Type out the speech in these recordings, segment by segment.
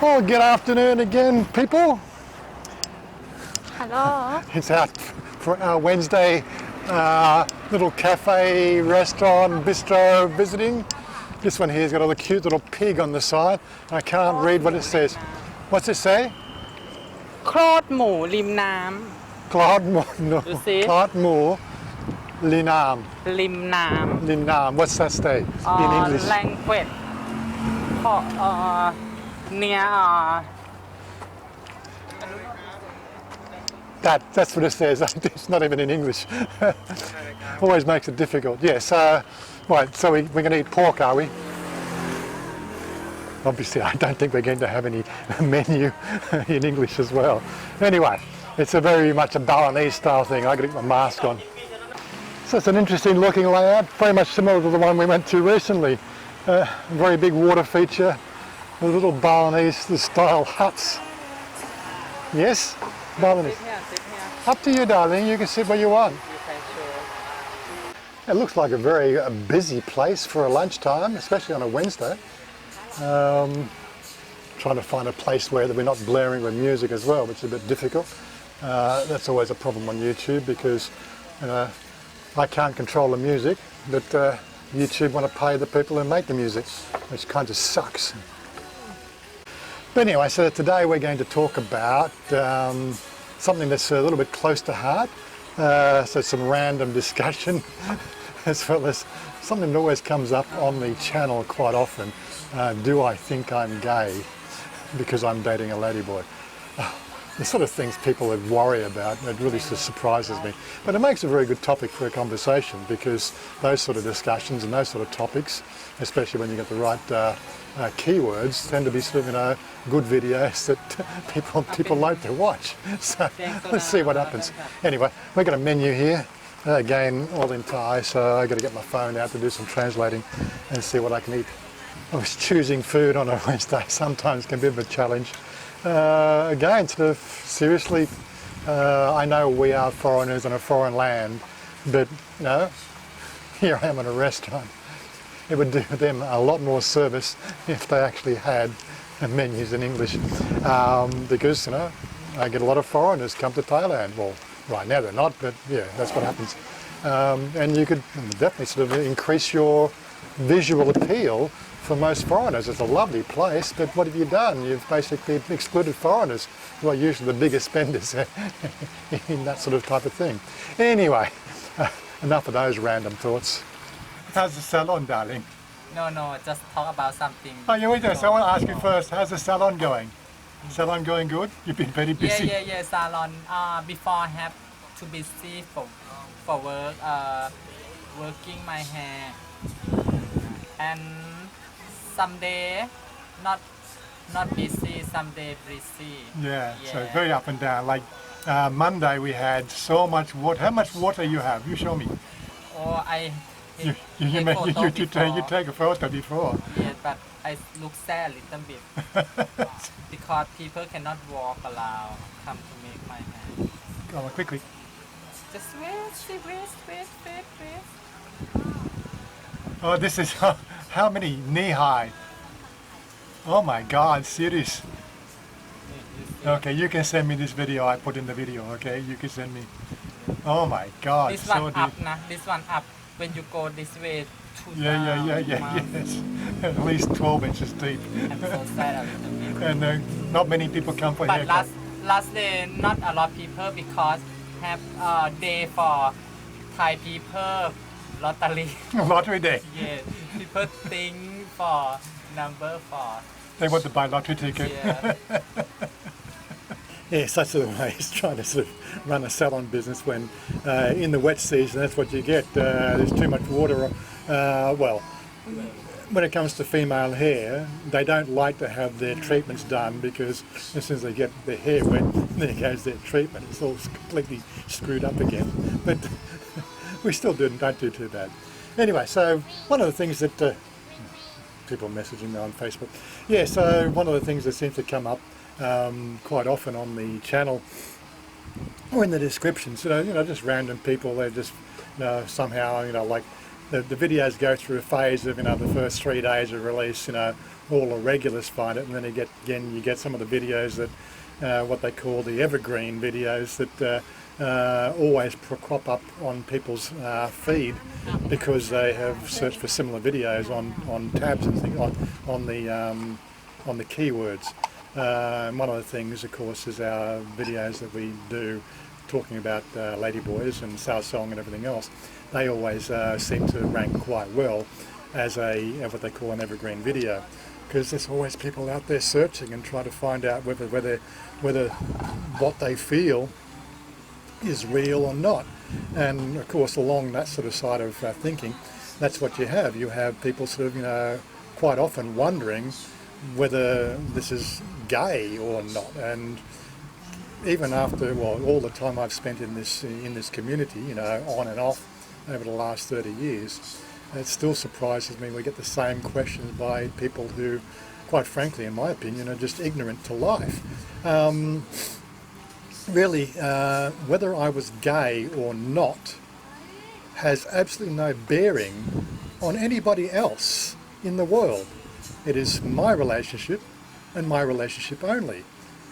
Well, good afternoon again, people. Hello. It's out for our Wednesday little cafe, restaurant, bistro visiting. This one here's got a cute little pig on the side. I can't read what it says. What's it say? คลอดหมูริมน้ Claude Mo, no. You see? Claude Mo, Linam. ำริมน้ Linam. What's that say ำ in English? language พอnear That's what it says. It's not even in English. Always makes it difficult. Yes. Right. So we're going to eat pork, are we? Obviously, I don't think we're going to have any menu in English as well. Anyway, it's a very much a Balinese style thing. I got to get my mask on. So it's an interesting looking layout, very much similar to the one we went to recently. Very big water feature, with little Balinese style huts. Yes, Balinese. Up to you, darling. You can sit where you want. It looks like a very busy place for a lunchtime, especially on a Wednesday. Trying to find a place where we're not blaring with music as well, which is a bit difficult. That's always a problem on YouTube because I can't control the music, but YouTube want to pay the people who make the music, which kind of sucks. But anyway, so today we're going to talk about something that's a little bit close to heart. So some random discussion, as well as something that always comes up on the channel quite often. Do I think I'm gay because I'm dating a ladyboy? The sort of things people would worry about, it really sort of surprises me. But it makes a very good topic for a conversation because those sort of discussions and those sort of topics, especially when you get the right keywords, tend to be sort of, good videos that people like to watch. So let's see what happens. Anyway, we've got a menu here. Again, all in Thai, so I've got to get my phone out to do some translating and see what I can eat. I was choosing food on a Wednesday sometimes can be a bit of a challenge. Again, sort of seriously, I know we are foreigners in a foreign land, but here I am in a restaurant. It would do them a lot more service if they actually had menus in English, because I get a lot of foreigners come to Thailand. Well, right now they're not, but yeah, that's what happens. And you could definitely sort of increase your visual appeal for most foreigners. It's a lovely place, but what have you done? You've basically excluded foreigners, who are usually the biggest spenders in that sort of type of thing. Anyway, enough of those random thoughts. How's the salon, darling? No, just talk about something. Oh, you wait there. So I want to ask you first, how's the salon going? Salon going good? You've been very busy. Yeah, salon. Before I have to busy for work, working my hair, and someday not busy, someday busy. Yeah, so very up and down. Like Monday we had so much water. How much water you have? You show me. Oh, You take a photo before. Yeah, but I look sad a little bit because people cannot walk around, come to make my hair. Go on, quickly. Just wait. Oh, this is how many knee high? Oh my God, serious. Okay, you can send me this video. I put in the video. Okay, you can send me. Oh my God, This so one deep. up, nah. This one up. When you go this way, Yes. At least 12 inches deep. I'm so sad a little bit. And not many people come for But haircut. last day, not a lot of people because have day for Thai people lottery. Lottery day. Yeah, people think for number for. They want to buy lottery ticket. Yeah. Yes, that's the way it's trying to sort of run a salon business when in the wet season that's what you get. There's too much water. Well, when it comes to female hair, they don't like to have their treatments done because as soon as they get their hair wet, there goes their treatment. It's all completely screwed up again. But we still don't do too bad. Anyway, so one of the things that people messaging me on Facebook. Yeah, so one of the things that seems to come up quite often on the channel or in the descriptions, just random people. They just somehow, like the videos go through a phase of, the first 3 days of release, all the regulars find it, and then you get some of the videos that what they call the evergreen videos that always crop up on people's feed because they have searched for similar videos on tabs and things on the keywords. One of the things, of course, is our videos that we do talking about ladyboys and salon and everything else. They always seem to rank quite well as what they call an evergreen video, because there's always people out there searching and trying to find out whether what they feel is real or not. And of course, along that sort of side of thinking, that's what you have. You have people sort of, quite often wondering whether this is gay or not. And even after, all the time I've spent in this community, on and off over the last 30 years, it still surprises me we get the same questions by people who, quite frankly, in my opinion, are just ignorant to life. Really, whether I was gay or not has absolutely no bearing on anybody else in the world. It is my relationship and my relationship only.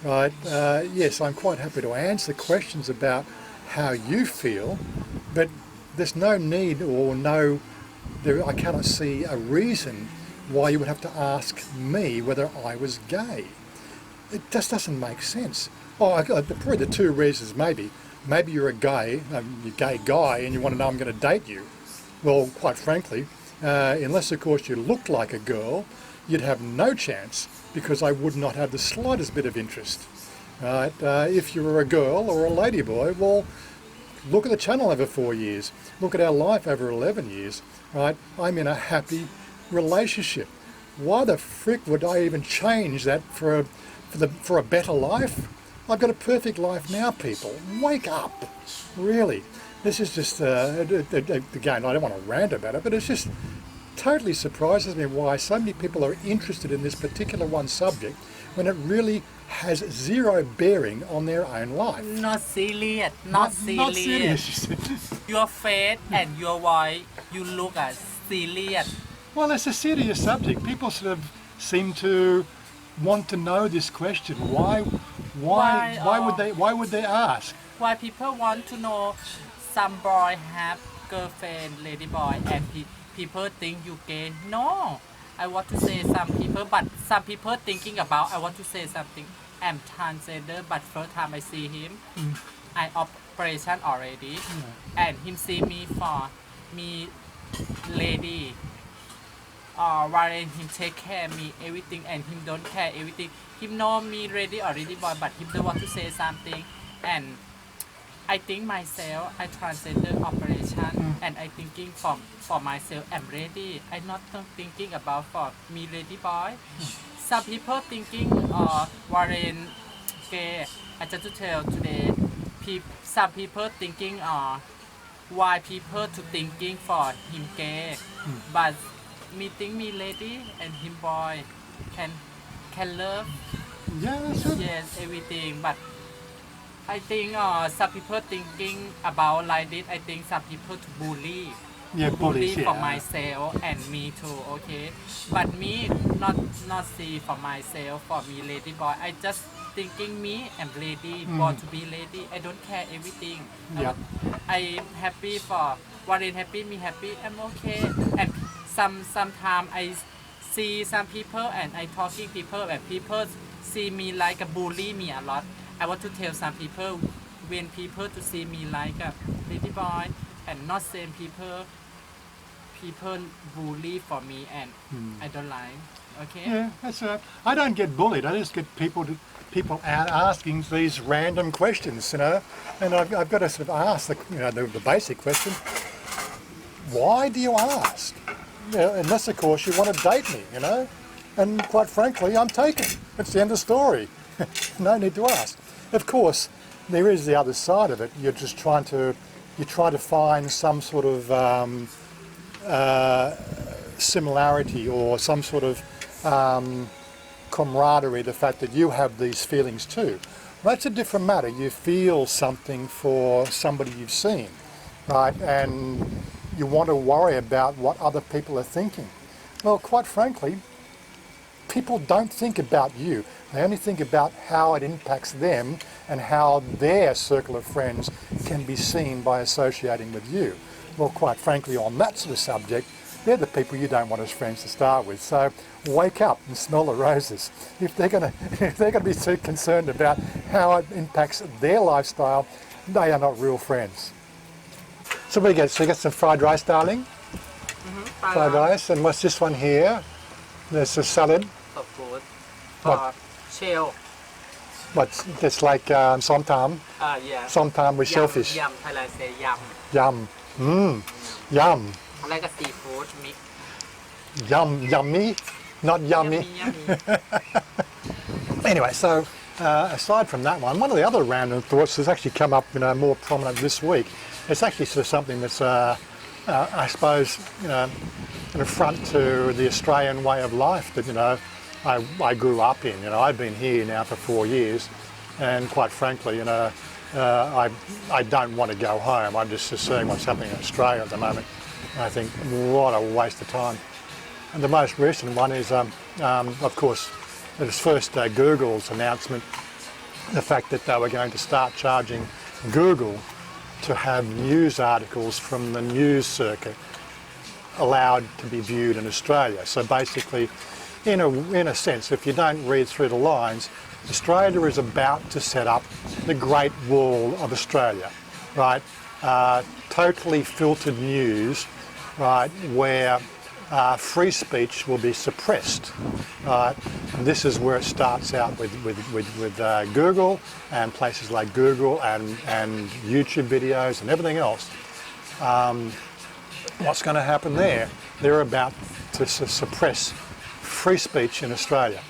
Right? Yes, I'm quite happy to answer questions about how you feel, but there's no need I cannot see a reason why you would have to ask me whether I was gay. It just doesn't make sense. Probably the two reasons maybe. Maybe you're a gay guy and you want to know I'm going to date you. Well, quite frankly, unless of course you looked like a girl, you'd have no chance because I would not have the slightest bit of interest. Right? If you were a girl or a ladyboy, well, look at the channel over 4 years. Look at our life over 11 years. Right? I'm in a happy relationship. Why the frick would I even change that for a better life? I've got a perfect life now, people. Wake up. Really. This is just, again, I don't want to rant about it, but it's just totally surprises me why so many people are interested in this particular one subject when it really has zero bearing on their own life. Not serious. Not serious. Your face and your voice, you look as serious. Well, it's a serious subject. People sort of seem to want to know this question. Why would they ask? Why people want to know some boy have girlfriend, lady boy, and people think you gay? No, I want to say some people, but some people thinking about. I want to say something. I'm transgender, but first time I see him, I operation already, and him see me for me lady. While him take care me everything and him don't care everything. Him know me ready already boy, but him don't want to say something. And I think myself, I transgender operation, and I thinking for myself, I'm ready. I not thinking about for me ready boy. Some people thinking Warren gay. I just to tell today, some people thinking why people to thinking for him gay, but me think me lady and him boy can love. Yeah, that's it. Yes, everything. But I think some people thinking about like this. I think some people to bully. Yeah, bullies, for yeah. myself and me too. Okay, but me not see for myself for me lady boy. I just thinking me am lady, want to be lady. I don't care everything. Yeah. I happy for Warren happy, me happy. I'm okay. And sometimes I see some people and I talking people and people see me like a bully me a lot. I want to tell some people when people to see me like a lady boy and not same people bully for me and I don't like. Okay. Yeah, that's I don't get bullied. I just get people out asking these random questions, and I've got to sort of ask the basic question. Why do you ask? Unless of course you want to date me, and quite frankly, I'm taken. That's the end of the story. No need to ask. Of course, there is the other side of it. You're just trying to find some sort of similarity or some sort of camaraderie, the fact that you have these feelings too. That's a different matter. You feel something for somebody you've seen, right? And you want to worry about what other people are thinking. Well, quite frankly, people don't think about you. They only think about how it impacts them and how their circle of friends can be seen by associating with you. Well, quite frankly, on that sort of subject, they're the people you don't want as friends to start with. So wake up and smell the roses. If they're going to be so concerned about how it impacts their lifestyle, they are not real friends. So we get some fried rice, darling. Fried rice, and what's this one here? There's a salad. For food. What? For shell. What's it's like som tam? Yeah. Som tam with shellfish. Yum. Thailand say yum. Yum. Yum. I like a seafood mix. Yummy, not yummy. Yummy. Anyway, so aside from that one of the other random thoughts has actually come up, more prominent this week. It's actually sort of something that's, I suppose, an affront to the Australian way of life that, I grew up in. I've been here now for 4 years, and quite frankly, I don't want to go home. I'm just seeing what's happening in Australia at the moment. I think, what a waste of time. And the most recent one is, of course, it was first Google's announcement, the fact that they were going to start charging Google to have news articles from the news circuit allowed to be viewed in Australia. So basically, in a sense, if you don't read through the lines, Australia is about to set up the Great Wall of Australia, right? Totally filtered news, right, where free speech will be suppressed. And this is where it starts out with Google and places like Google and YouTube videos and everything else. What's going to happen there? They're about to suppress free speech in Australia.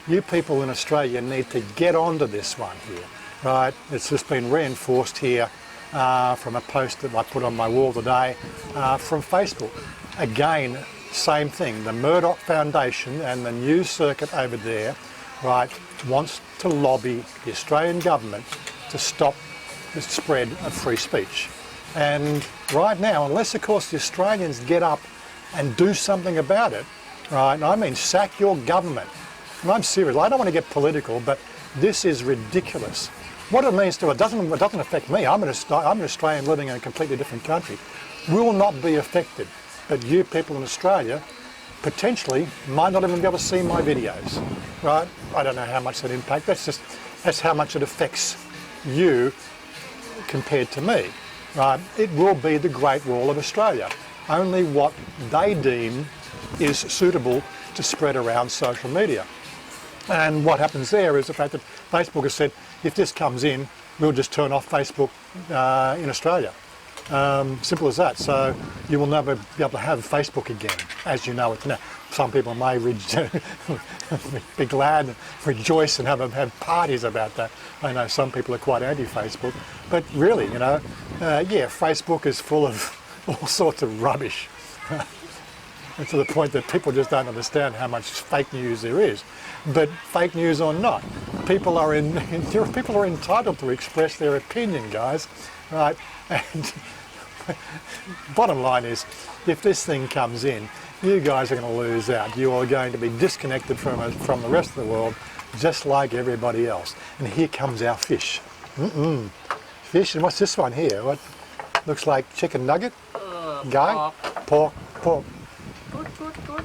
You people in Australia need to get onto this one here, right? It's just been reinforced here from a post that I put on my wall today from Facebook. Again, same thing. The Murdoch Foundation and the news circuit over there, right, wants to lobby the Australian government to stop the spread of free speech. And right now, unless of course the Australians get up and do something about it, right, I mean sack your government. And I'm serious, I don't want to get political, but this is ridiculous. What it means to it doesn't affect me. I'm an Australian living in a completely different country. Will not be affected. But you people in Australia potentially might not even be able to see my videos, right? I don't know how much that impact. That's how much it affects you compared to me, right? It will be the Great Wall of Australia. Only what they deem is suitable to spread around social media. And what happens there is the fact that Facebook has said, if this comes in, we'll just turn off Facebook in Australia. Simple as that. So you will never be able to have Facebook again, as you know it now. Some people may be glad, rejoice, and have parties about that. I know some people are quite anti-Facebook, but really, Facebook is full of all sorts of rubbish. And to the point that people just don't understand how much fake news there is. But fake news or not, people are entitled to express their opinion, guys, right? And bottom line is, if this thing comes in, you guys are going to lose out. You are going to be disconnected from the rest of the world, just like everybody else. And here comes our fish. Fish, and what's this one here? What looks like chicken nugget? Guy? Pork.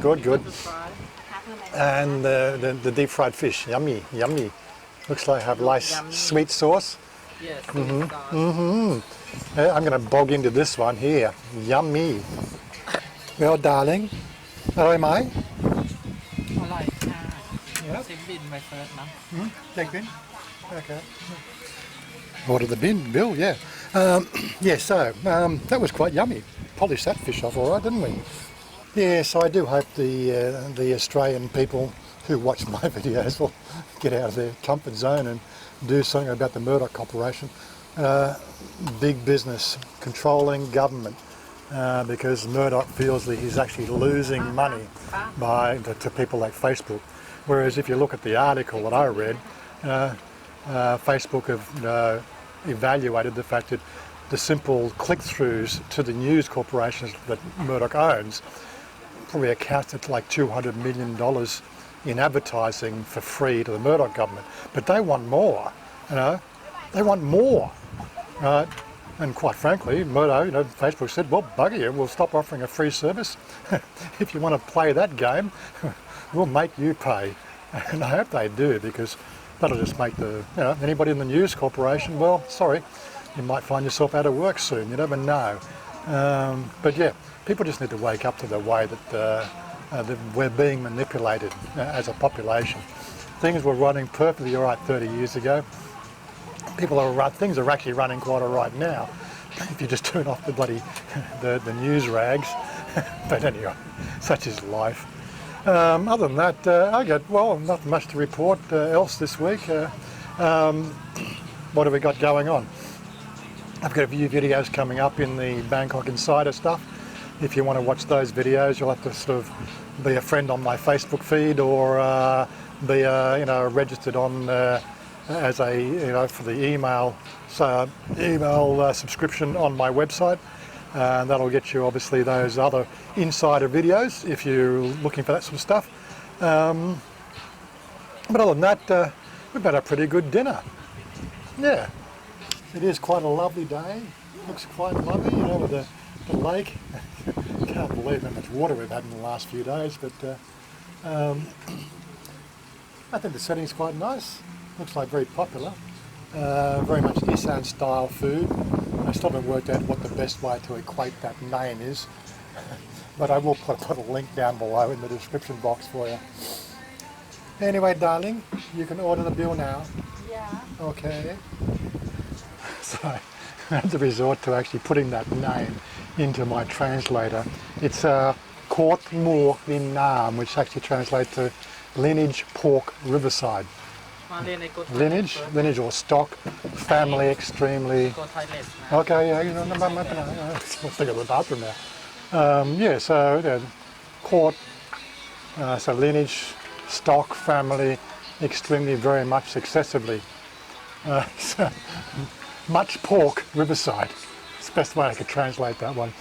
Good. And the deep fried fish, yummy. Looks like have nice sweet sauce. Yes. I'm going to bog into this one here. Yummy. Well, darling, alright, mate? อร่อยค่ะเช็คบินไปเฟิร์สนะ Check bin? Okay. Order the bin, Bill, yeah. That was quite yummy. Polished that fish off all right, didn't we? Yeah, so I do hope the Australian people who watch my videos will get out of their comfort zone and do something about the Murdoch Corporation. Big business, controlling government, because Murdoch feels that he's actually losing money to people like Facebook. Whereas if you look at the article that I read, Facebook have evaluated the fact that the simple click-throughs to the news corporations that Murdoch owns probably accounts at like $200 million in advertising for free to the Murdoch government, but they want more, you know, they want more, right? And quite frankly, Murdoch, you know, Facebook said, well, bugger you, we'll stop offering a free service. If you want to play that game, we'll make you pay. And I hope they do, because that'll just make the, you know, anybody in the news corporation, well, sorry, you might find yourself out of work soon, you never know. But yeah, people just need to wake up to the way that we're being manipulated as a population. Things were running perfectly all right 30 years ago. Things are actually running quite all right now, if you just turn off the bloody the news rags. But anyway, such is life. Other than that, not much to report else this week. What have we got going on? I've got a few videos coming up in the Bangkok Insider stuff. If you want to watch those videos, you'll have to sort of be a friend on my Facebook feed, or be registered on as a for the email subscription on my website. That'll get you obviously those other insider videos if you're looking for that sort of stuff. But other than that, we've had a pretty good dinner. Yeah, it is quite a lovely day. Looks quite lovely, you know, with the lake. Can't believe how much water we've had in the last few days, but I think the setting's quite nice. Looks like very popular. Very much Isan style food. I still haven't worked out what the best way to equate that name is, but I will put a link down below in the description box for you. Anyway, darling, you can order the bill now. Yeah. Okay. So I had to resort to actually putting that name into my translator. It's Court Moor Lin Nam, which actually translates to lineage pork riverside. Lineage or stock, family extremely. Okay, yeah, you know, let's think of the bathroom now. Court, so lineage, stock, family, extremely, very much, successively. So, much pork, riverside. It's the best way I could translate that one.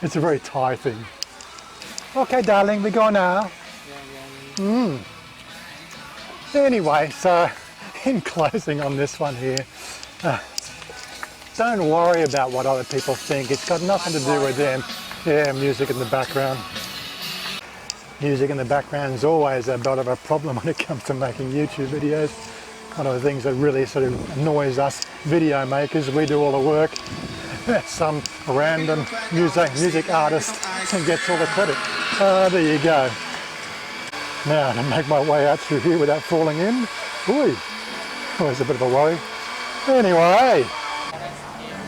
It's a very Thai thing. Okay, darling, we go now. Anyway, so in closing on this one here, don't worry about what other people think. It's got nothing to do with them. Yeah, music in the background. Music in the background is always a bit of a problem when it comes to making YouTube videos. One of the things that really sort of annoys us video makers. We do all the work. Some random music artist gets all the credit. There you go. Now to make my way out through here without falling in. Ooh, always a bit of a worry. Anyway,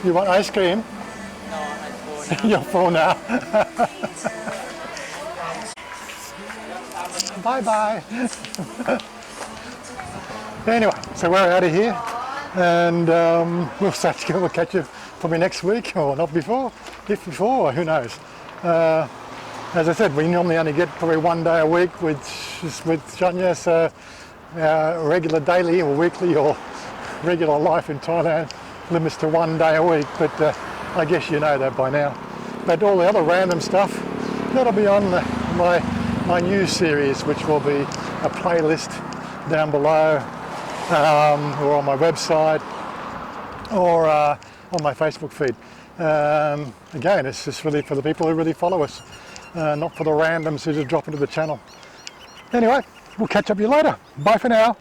you want ice cream? No, I'm full now. You're full now. Bye bye. Anyway, so we're out of here, and we'll catch you probably next week, or not before, if before, who knows. As I said, we normally only get probably one day a week with Chanya, so regular daily or weekly or regular life in Thailand limits to one day a week, but I guess you know that by now. But all the other random stuff, that'll be on my new series, which will be a playlist down below, or on my website, or on my Facebook feed. Again, it's just really for the people who really follow us. Not for the randoms who just drop into the channel. Anyway, we'll catch up with you later. Bye for now.